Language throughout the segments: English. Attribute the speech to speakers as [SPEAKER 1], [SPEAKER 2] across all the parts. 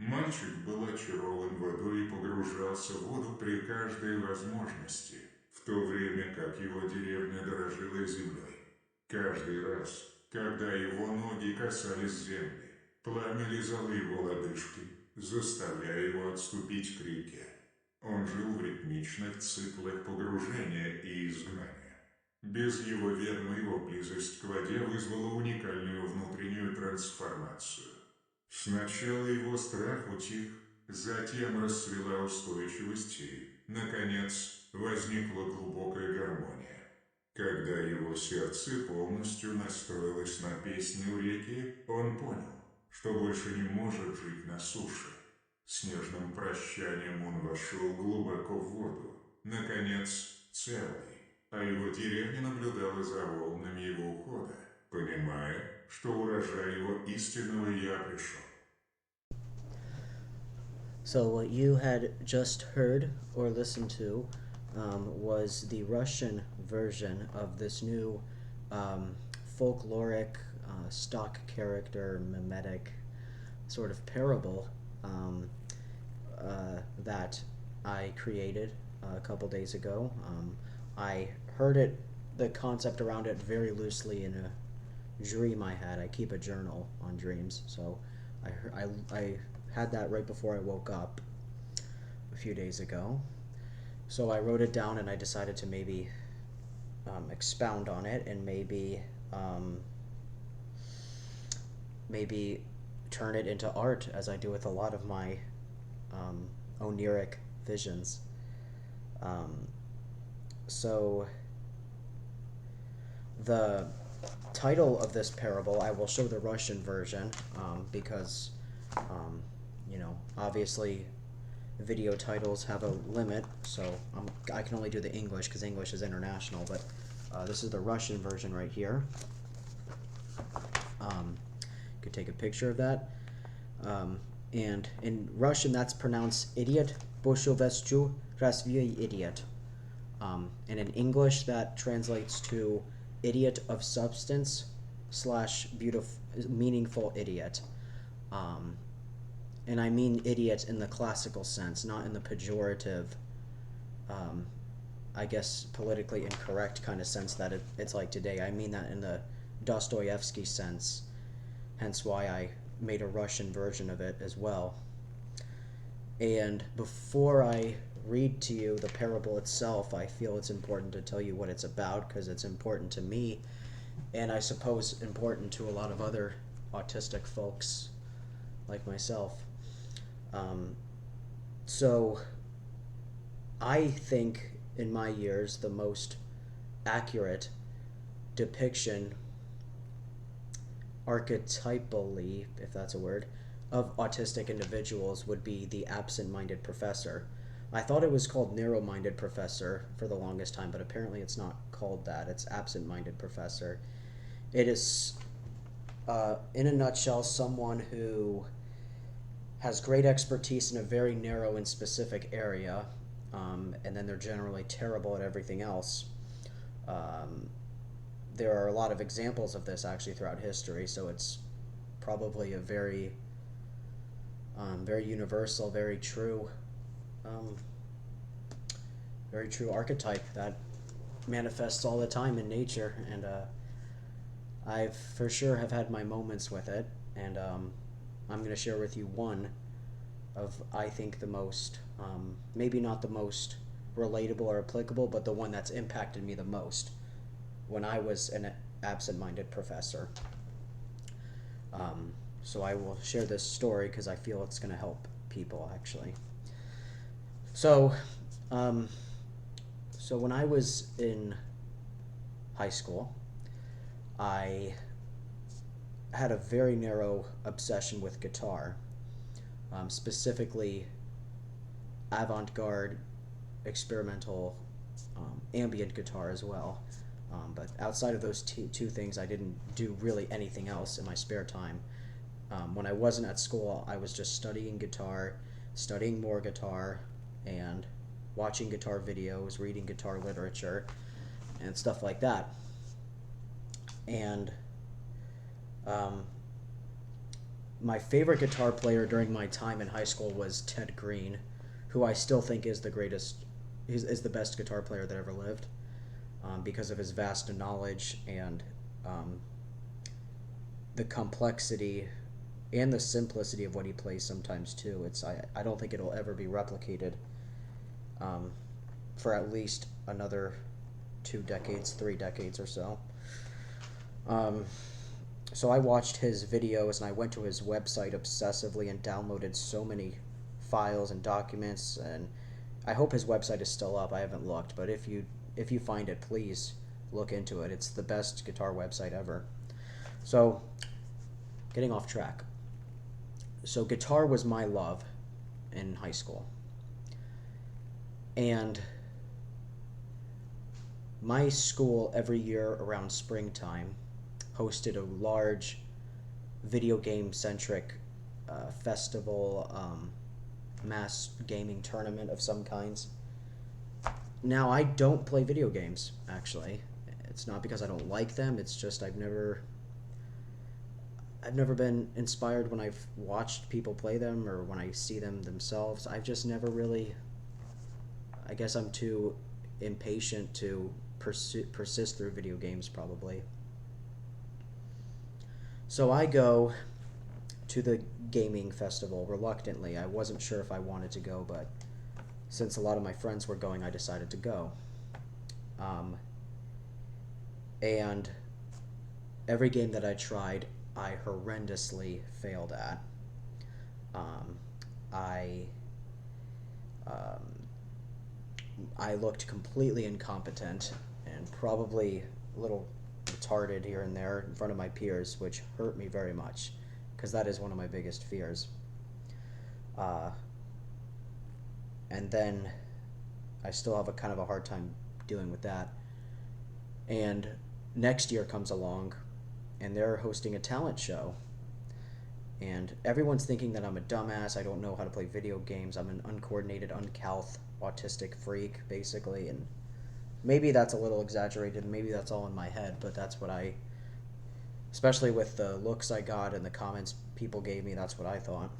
[SPEAKER 1] Мальчик был очарован водой и погружался в воду при каждой возможности, в то время как его деревня дорожила землей. Каждый раз, когда его ноги касались земли, пламя лизало его лодыжки, заставляя его отступить к реке. Он жил в ритмичных циклах погружения и изгнания. Без его ведома его близость к воде вызвала уникальную внутреннюю трансформацию. Сначала его страх утих, затем расцвела устойчивость и, наконец, возникла глубокая гармония. Когда его сердце полностью настроилось на песни у реки, он понял, что больше не может жить на суше. С нежным прощанием он вошел глубоко в воду, наконец, целый, а его деревня наблюдала за волнами его ухода, понимая, что урожай его истинного «я» пришел.
[SPEAKER 2] So, what you had just heard or listened to was the Russian version of this new folkloric stock character, memetic sort of parable that I created a couple days ago. I heard it, the concept around it, very loosely in a dream I had. I keep a journal on dreams, so I had that right before I woke up a few days ago. So I wrote it down and I decided to maybe expound on it and um, maybe turn it into art as I do with a lot of my oniric visions. Um, so the title of this parable, I will show the Russian version because, obviously video titles have a limit, so I can only do the English because English is international, but this is the Russian version right here. You could take a picture of that. And in Russian, that's pronounced idiot, boshovestchu, rasvye idiot. And in English, that translates to idiot of substance slash beautiful, meaningful idiot. And I mean idiot in the classical sense, not in the pejorative, I guess politically incorrect kind of sense that it's like today. I mean that in the Dostoevsky sense, hence why I made a Russian version of it as well. And before I read to you the parable itself, I feel it's important to tell you what it's about because it's important to me and I suppose important to a lot of other autistic folks like myself. So I think in my years the most accurate depiction archetypally, if that's a word, of autistic individuals would be the absent-minded professor. I thought it was called narrow-minded professor for the longest time, but apparently it's not called that. It's absent-minded professor. It is, in a nutshell, someone who has great expertise in a very narrow and specific area, and then they're generally terrible at everything else. There are a lot of examples of this actually throughout history, so it's probably a very, very universal, um, very true archetype that manifests all the time in nature. And I've for sure have had my moments with it, and I'm going to share with you one of I think the most, maybe not the most relatable or applicable, but the one that's impacted me the most when I was an absent-minded professor. So I will share this story because I feel it's going to help people actually. So, so when I was in high school, I had a very narrow obsession with guitar, specifically avant-garde, experimental, ambient guitar as well. But outside of those two things, I didn't do really anything else in my spare time. When I wasn't at school, I was just studying guitar, studying more guitar, and watching guitar videos, reading guitar literature, and stuff like that. And my favorite guitar player during my time in high school was Ted Green, who I still think is the greatest, is the best guitar player that ever lived, because of his vast knowledge and um, the complexity and the simplicity of what he plays sometimes too. I don't think it'll ever be replicated um, for at least another 2 decades, 3 decades or so. Um, so I watched his videos and I went to his website obsessively and downloaded so many files and documents, and I hope his website is still up. I haven't looked, but if you find it, please look into it. It's the best guitar website ever. So, getting off track. So guitar was my love in high school. And my school every year around springtime hosted a large video game centric festival, mass gaming tournament of some kinds. Now, I don't play video games, actually. It's not because I don't like them, it's just I've never been inspired when I've watched people play them or when I see them themselves. I've just never really, I guess I'm too impatient to persist through video games, probably. So I go to the gaming festival reluctantly. I wasn't sure if I wanted to go, but since a lot of my friends were going, I decided to go. And every game that I tried, I horrendously failed at. Um, I I looked completely incompetent and probably a little retarded here and there in front of my peers, which hurt me very much because that is one of my biggest fears. Uh, and then I still have a kind of a hard time dealing with that. And next year comes along, and they're hosting a talent show. And everyone's thinking that I'm a dumbass. I don't know how to play video games. I'm an uncoordinated, uncouth, autistic freak, basically. And maybe that's a little exaggerated. Maybe that's all in my head, but that's what especially with the looks I got and the comments people gave me, that's what I thought.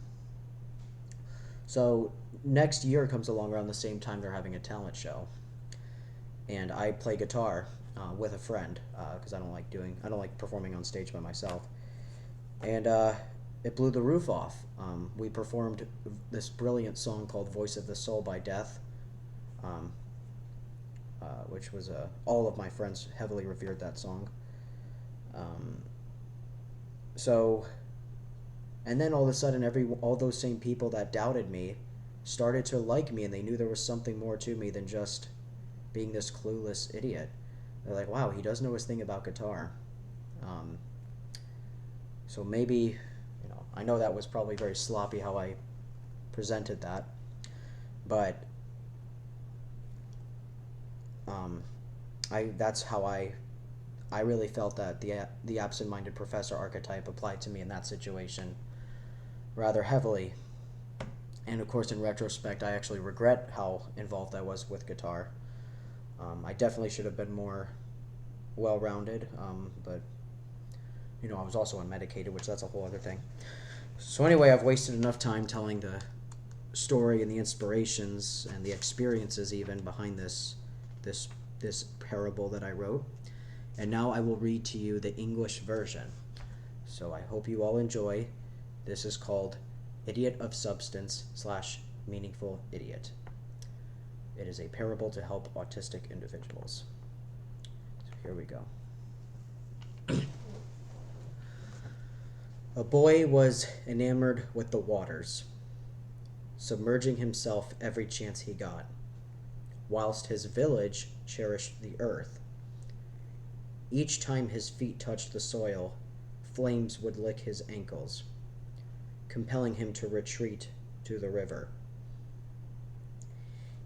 [SPEAKER 2] So next year comes along around the same time they're having a talent show. And I play guitar with a friend because I don't like performing on stage by myself. And it blew the roof off. We performed this brilliant song called "Voice of the Soul" by Death, which was all of my friends heavily revered that song. So, and then all of a sudden, all those same people that doubted me started to like me, and they knew there was something more to me than just being this clueless idiot. They're like, wow, he does know his thing about guitar. So maybe, I know that was probably very sloppy how I presented that, but that's how I really felt that the absent-minded professor archetype applied to me in that situation rather heavily. And of course, in retrospect, I actually regret how involved I was with guitar. I definitely should have been more well-rounded, but I was also unmedicated, which that's a whole other thing. So anyway, I've wasted enough time telling the story and the inspirations and the experiences even behind this parable that I wrote. And now I will read to you the English version. So I hope you all enjoy. This is called Idiot of Substance / Meaningful Idiot. It is a parable to help autistic individuals. So here we go. A boy was enamored with the waters, submerging himself every chance he got, whilst his village cherished the earth. Each time his feet touched the soil, flames would lick his ankles, compelling him to retreat to the river.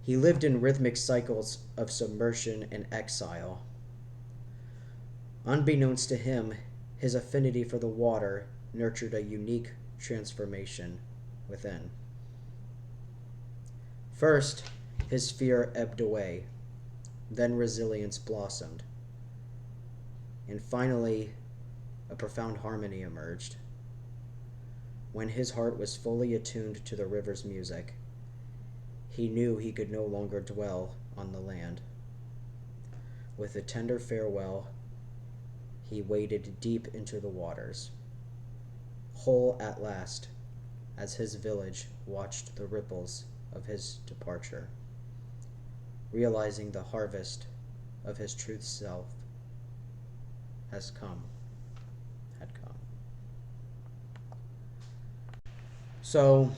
[SPEAKER 2] He lived in rhythmic cycles of submersion and exile. Unbeknownst to him, his affinity for the water nurtured a unique transformation within. First, his fear ebbed away, then resilience blossomed, and finally, a profound harmony emerged. When his heart was fully attuned to the river's music, he knew he could no longer dwell on the land. With a tender farewell, he waded deep into the waters, whole at last, as his village watched the ripples of his departure, realizing the harvest of his truth self has come, had come. So,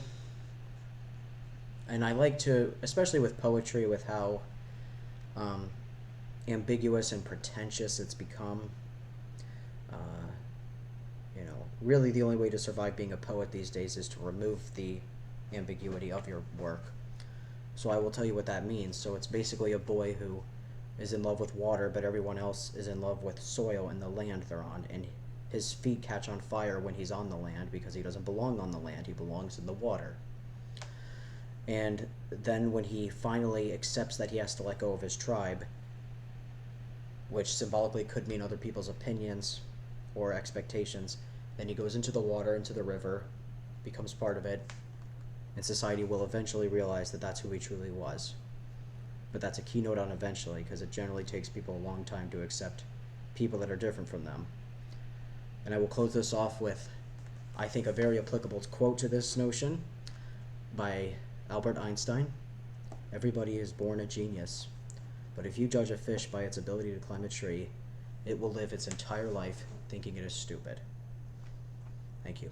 [SPEAKER 2] and I like to, especially with poetry, with how um, ambiguous and pretentious it's become. Really the only way to survive being a poet these days is to remove the ambiguity of your work. So I will tell you what that means. So it's basically a boy who is in love with water, but everyone else is in love with soil and the land they're on. And his feet catch on fire when he's on the land because he doesn't belong on the land, he belongs in the water. And then when he finally accepts that he has to let go of his tribe, which symbolically could mean other people's opinions or expectations, then he goes into the water, into the river, becomes part of it, and society will eventually realize that that's who he truly was. But that's a keynote on eventually, because it generally takes people a long time to accept people that are different from them. And I will close this off with, I think, a very applicable quote to this notion by Albert Einstein. Everybody is born a genius, but if you judge a fish by its ability to climb a tree, it will live its entire life thinking it is stupid. Thank you.